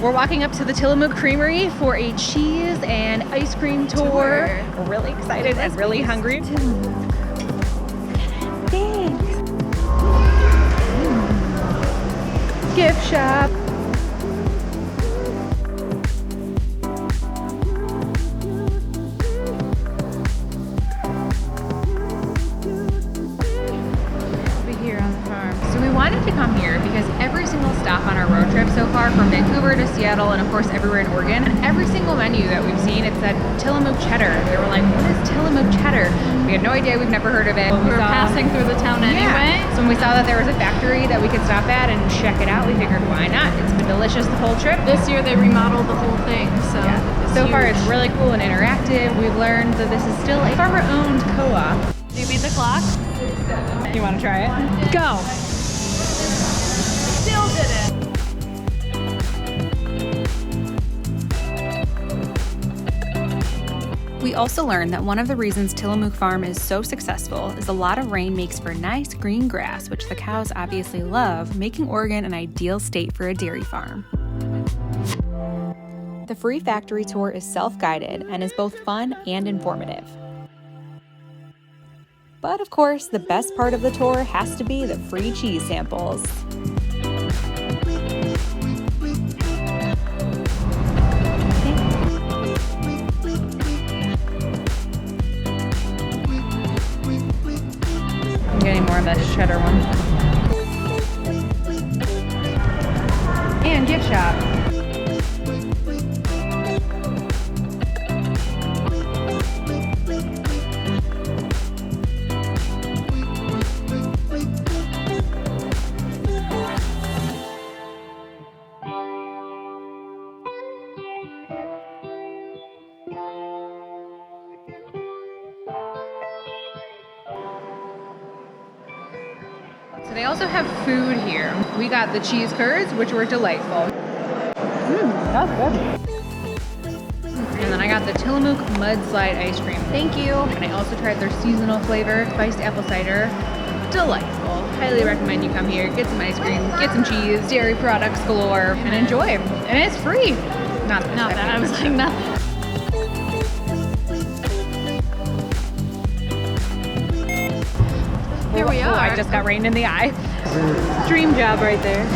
We're walking up to the Tillamook Creamery for a cheese and ice cream tour. We're really excited and really hungry. Thanks. Gift shop. Wanted to come here because every single stop on our road trip so far, from Vancouver to Seattle and of course everywhere in Oregon, and every single menu that we've seen, it said Tillamook cheddar. They were like, what is Tillamook cheddar? We had no idea, we've never heard of it. We were passing through the town anyway. So when we saw that there was a factory that we could stop at and check it out, we figured why not? It's been delicious the whole trip. This year they remodeled the whole thing, so so far it's really cool and interactive. We've learned that this is still a farmer-owned co-op. Do you beat the clock? You want to try it? Go! Still did it. We also learned that one of the reasons Tillamook Farm is so successful is a lot of rain makes for nice green grass, which the cows obviously love, making Oregon an ideal state for a dairy farm. The free factory tour is self-guided and is both fun and informative. But of course, the best part of the tour has to be the free cheese samples. I'm getting more of that cheddar one. And gift shop. So they also have food here. We got the cheese curds, which were delightful. That's good. And then I got the Tillamook mudslide ice cream. Thank you. And I also tried their seasonal flavor, spiced apple cider. Delightful. Highly recommend you come here, get some ice cream, get some cheese, dairy products galore, and enjoy. And it's free. Not that. I was like, nothing. Here we are. I just got rained in the eye. Dream job right there.